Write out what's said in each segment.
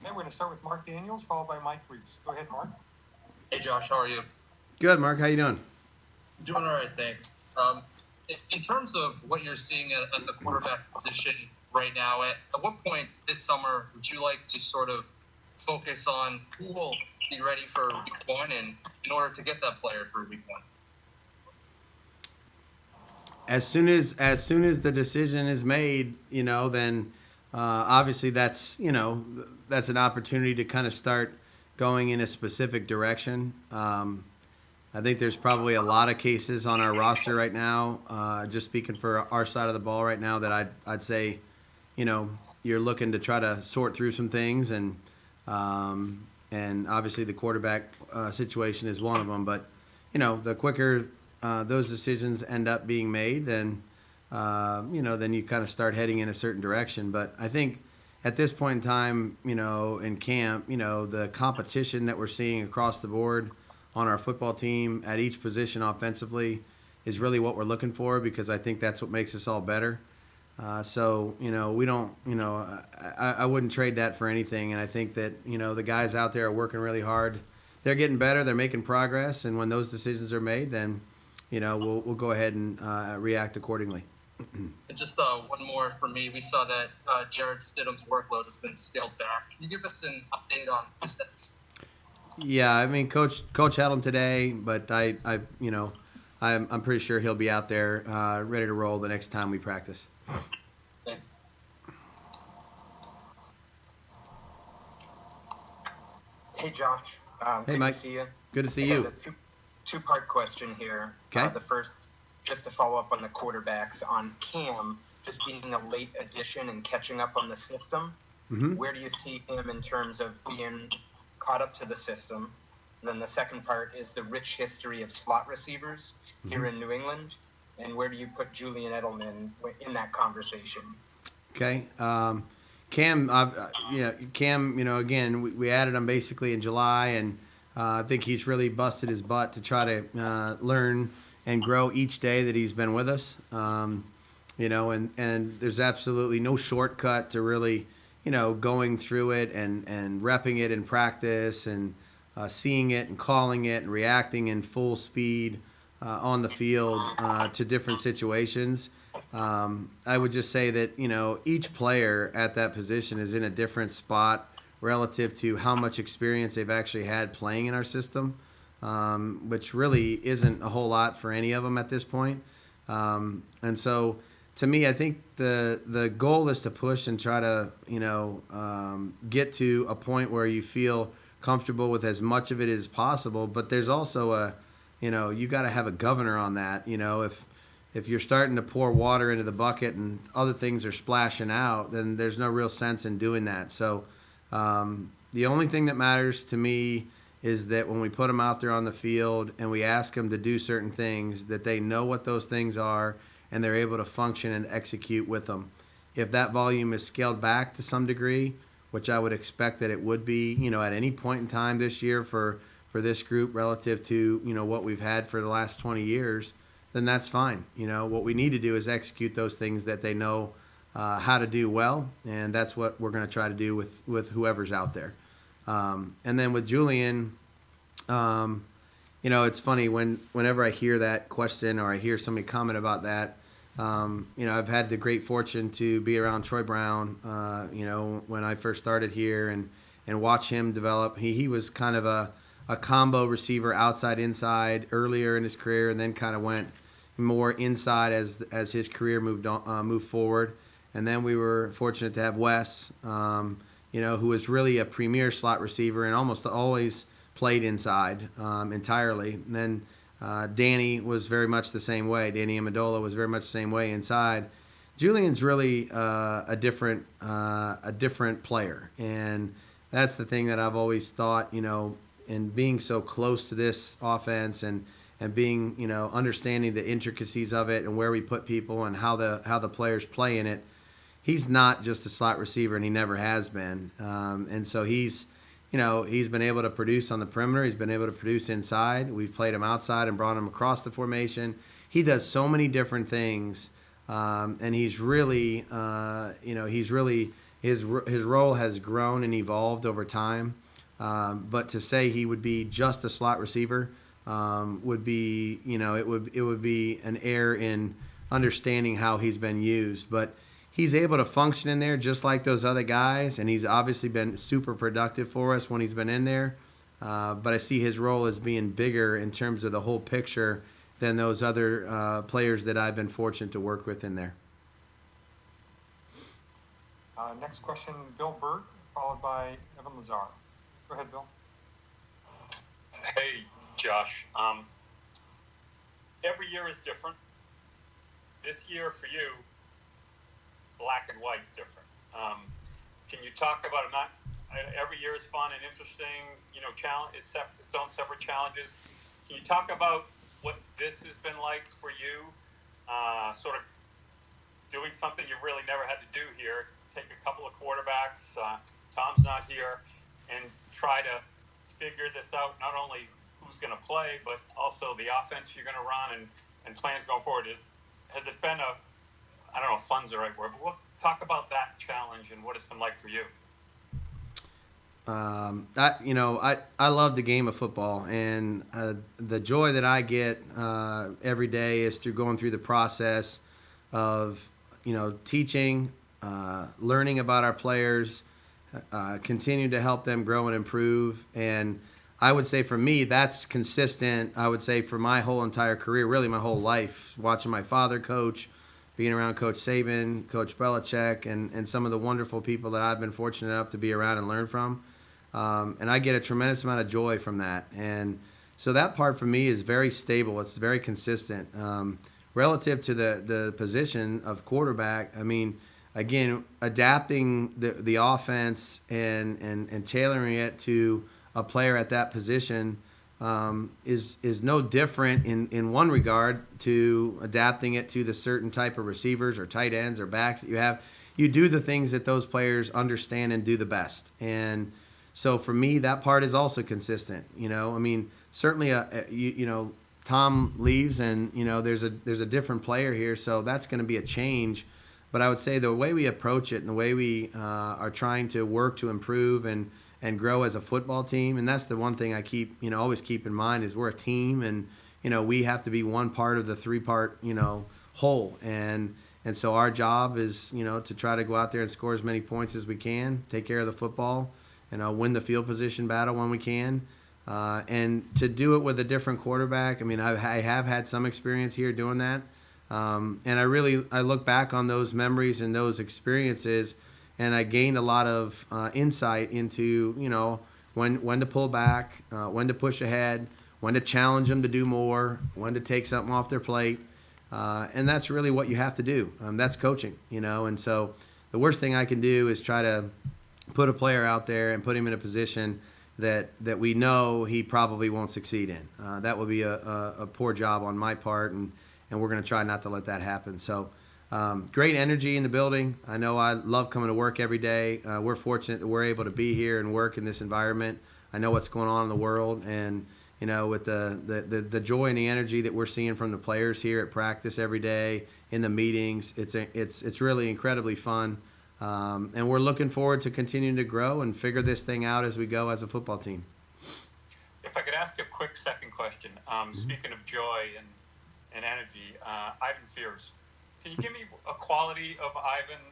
Okay, we're going to start with Mark Daniels, followed by Mike Reese. Go ahead, Mark. Hey Josh, how are you? Good, Mark. How you doing? Doing all right, thanks. In terms of what you're seeing at the quarterback position right now, at what point this summer would you like to sort of focus on who will be ready for week one and in order to get that player for week one? As soon as the decision is made, then obviously that's an opportunity to kind of start going in a specific direction. I think there's probably a lot of cases on our roster right now. Just speaking for our side of the ball right now, that I'd say, you know, you're looking to try to sort through some things, and obviously the quarterback situation is one of them. But the quicker those decisions end up being made, then then you kind of start heading in a certain direction. But I think at this point in time, in camp, the competition that we're seeing across the board on our football team at each position offensively is really what we're looking for, because I think that's what makes us all better. So we don't, I wouldn't trade that for anything. And I think that the guys out there are working really hard. They're getting better. They're making progress. And when those decisions are made, then we'll go ahead and react accordingly. And just one more for me. We saw that Jared Stidham's workload has been scaled back. Can you give us an update on his status? Yeah, I mean, Coach had him today, but I'm pretty sure he'll be out there ready to roll the next time we practice. Okay. Hey, Josh. Hey, Good Mike. to see you. Good to see I got you. a two-part question here. Okay. The first, just to follow up on the quarterbacks, on Cam, just being a late addition and catching up on the system. Mm-hmm. Where do you see him in terms of being caught up to the system? And then the second part is the rich history of slot receivers here in New England. And where do you put Julian Edelman in that conversation? Okay. Cam, Cam, again, we added him basically in July, and I think he's really busted his butt to try to learn and grow each day that he's been with us. And there's absolutely no shortcut to really, going through it and repping it in practice, and seeing it and calling it and reacting in full speed on the field to different situations. I would just say that each player at that position is in a different spot relative to how much experience they've actually had playing in our system, which really isn't a whole lot for any of them at this point. And so, to me, I think the goal is to push and try to get to a point where you feel comfortable with as much of it as possible. But there's also you got to have a governor on that. If you're starting to pour water into the bucket and other things are splashing out, then there's no real sense in doing that. So the only thing that matters to me is that when we put them out there on the field and we ask them to do certain things, that they know what those things are and they're able to function and execute with them. If that volume is scaled back to some degree, which I would expect that it would be, at any point in time this year for this group relative to, what we've had for the last 20 years, then that's fine. What we need to do is execute those things that they know how to do well, and that's what we're going to try to do with whoever's out there. And then with Julian, it's funny whenever I hear that question or I hear somebody comment about that. I've had the great fortune to be around Troy Brown, when I first started here, and watch him develop. He was kind of a combo receiver, outside, inside, earlier in his career, and then kind of went more inside as his career moved forward. And then we were fortunate to have Wes, who was really a premier slot receiver and almost always played inside entirely. And then Danny was very much the same way. Danny Amendola was very much the same way inside. Julian's really a different player, and that's the thing that I've always thought. And being so close to this offense, and being understanding the intricacies of it and where we put people and how the players play in it. He's not just a slot receiver, and he never has been. And so he's been able to produce on the perimeter. He's been able to produce inside. We've played him outside and brought him across the formation. He does so many different things, and he's really his role has grown and evolved over time. But to say he would be just a slot receiver would be, it would be an error in understanding how he's been used. But he's able to function in there just like those other guys, and he's obviously been super productive for us when he's been in there. But I see his role as being bigger in terms of the whole picture than those other players that I've been fortunate to work with in there. Next question, Bill Burt, followed by Evan Lazar. Go ahead, Bill. Hey, Josh. Every year is different. This year for you, black and white different. Can you talk about it? Not every year is fun and interesting. Challenge its own separate challenges. Can you talk about what this has been like for you? Sort of doing something you really never had to do here. Take a couple of quarterbacks. Tom's not here, and try to figure this out. Not only who's going to play, but also the offense you're going to run and plans going forward. Has it been I don't know if fun's the right word, but talk about that challenge and what it's been like for you. I love the game of football, and the joy that I get every day is through going through the process of, teaching, learning about our players, continue to help them grow and improve. And I would say for me, that's consistent. I would say for my whole entire career, really my whole life, watching my father coach, being around Coach Saban, Coach Belichick, and some of the wonderful people that I've been fortunate enough to be around and learn from. And I get a tremendous amount of joy from that. And so that part for me is very stable. It's very consistent. Relative to the position of quarterback, I mean, again, adapting the offense and tailoring it to a player at that position is no different in one regard to adapting it to the certain type of receivers or tight ends or backs that you have. You do the things that those players understand and do the best. And so for me, that part is also consistent. I mean, certainly, Tom leaves and, there's a different player here. So that's going to be a change. But I would say the way we approach it and the way we are trying to work to improve and grow as a football team, and that's the one thing I always keep in mind is we're a team, and we have to be one part of the three-part whole, and so our job is to try to go out there and score as many points as we can, take care of the football, and win the field position battle when we can, and to do it with a different quarterback. I mean, I have had some experience here doing that. And I look back on those memories and those experiences, and I gained a lot of insight into, when to pull back, when to push ahead, when to challenge them to do more, when to take something off their plate. And that's really what you have to do. That's coaching, and so the worst thing I can do is try to put a player out there and put him in a position that we know he probably won't succeed in. That would be a poor job on my part, and we're going to try not to let that happen. So great energy in the building. I know I love coming to work every day. We're fortunate that we're able to be here and work in this environment. I know what's going on in the world, and with the joy and the energy that we're seeing from the players here at practice every day, in the meetings, it's really incredibly fun. And we're looking forward to continuing to grow and figure this thing out as we go as a football team. If I could ask a quick second question, speaking of joy and energy, Ivan Fears. Can you give me a quality of Ivan?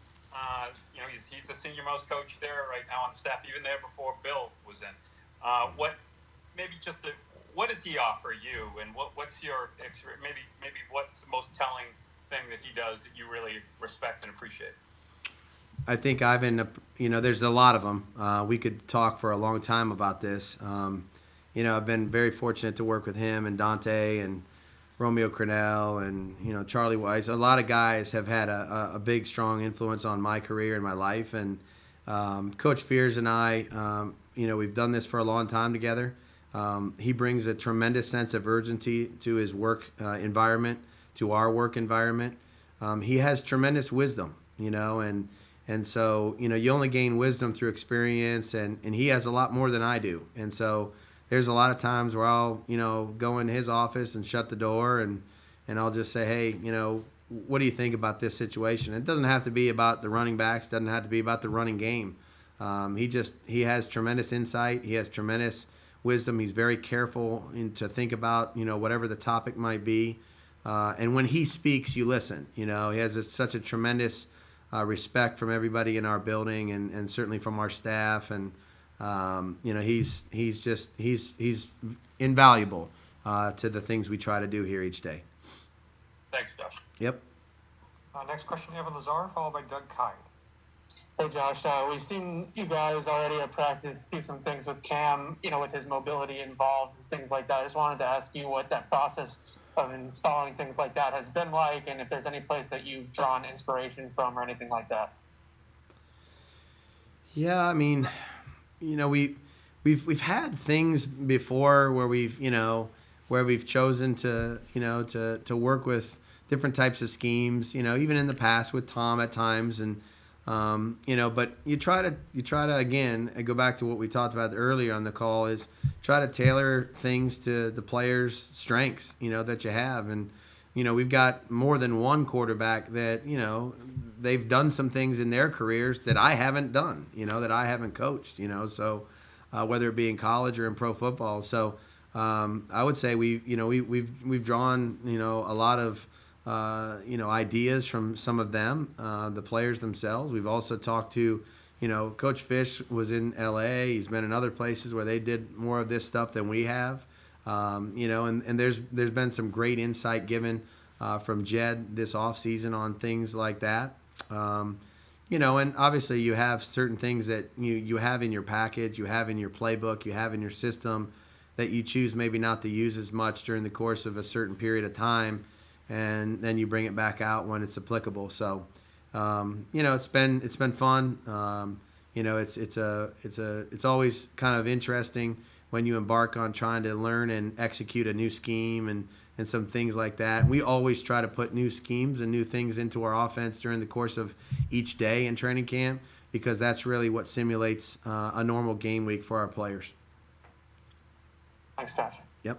He's the senior most coach there right now on staff, even there before Bill was in. What does he offer you, and what's your maybe what's the most telling thing that he does that you really respect and appreciate? I think Ivan, there's a lot of them. We could talk for a long time about this. I've been very fortunate to work with him and Dante and Romeo Crennel and Charlie Weiss. A lot of guys have had a big, strong influence on my career and my life. And Coach Fears and I, we've done this for a long time together. He brings a tremendous sense of urgency to his work environment, to our work environment. He has tremendous wisdom, and so you only gain wisdom through experience, and he has a lot more than I do. And so there's a lot of times where I'll, go in his office and shut the door and I'll just say, hey, what do you think about this situation? It doesn't have to be about the running backs. Doesn't have to be about the running game. He has tremendous insight. He has tremendous wisdom. He's very careful to think about, whatever the topic might be. And when he speaks, you listen. He has such a tremendous respect from everybody in our building and certainly from our staff. And, he's invaluable to the things we try to do here each day. Thanks, Josh. Yep. Next question, Evan Lazar, followed by Doug Kide. Hey Josh, we've seen you guys already at practice do some things with Cam, with his mobility involved and things like that. I just wanted to ask you what that process of installing things like that has been like, and if there's any place that you've drawn inspiration from or anything like that. Yeah, I mean, we've had things before where we've chosen to work with different types of schemes, even in the past with Tom at times, and but you try to again, and go back to what we talked about earlier on the call, is try to tailor things to the players' strengths, that you have. And, we've got more than one quarterback that, they've done some things in their careers that I haven't done, that I haven't coached, so whether it be in college or in pro football. So I would say we've drawn, a lot of, ideas from some of them, the players themselves. We've also talked to, Coach Fish was in LA. He's been in other places where they did more of this stuff than we have. And there's been some great insight given from Jed this offseason on things like that. And obviously you have certain things that you have in your package, you have in your playbook, you have in your system that you choose maybe not to use as much during the course of a certain period of time, and then you bring it back out when it's applicable. So, it's been fun. It's always kind of interesting when you embark on trying to learn and execute a new scheme and some things like that. We always try to put new schemes and new things into our offense during the course of each day in training camp, because that's really what simulates a normal game week for our players. Thanks, Josh. Yep.